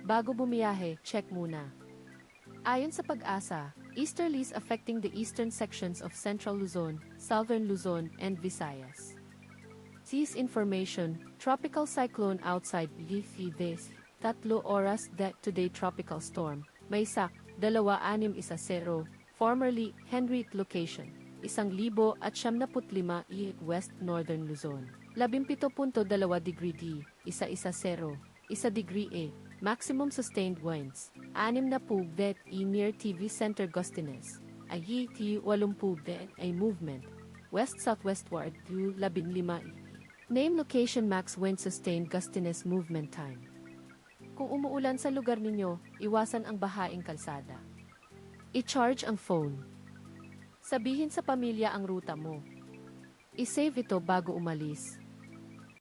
Bago bumiyahe, check muna. Ayon sa PAGASA, easterlies affecting the eastern sections of Central Luzon, Southern Luzon, and Visayas. Seas information, tropical cyclone outside This, 3 oras today tropical storm, Maysak, 2610, formerly Henry location, 1,075 West Northern Luzon, 17.2 degree D, 110, 1 degree A, maximum sustained winds, 60 near TV Center gustiness, ay 80 ay movement, west-southwestward 15 Name location max wind sustained gustiness movement time. Kung umuulan sa lugar ninyo, iwasan ang bahaing kalsada. I-charge ang phone. Sabihin sa pamilya ang ruta mo. I-save ito bago umalis.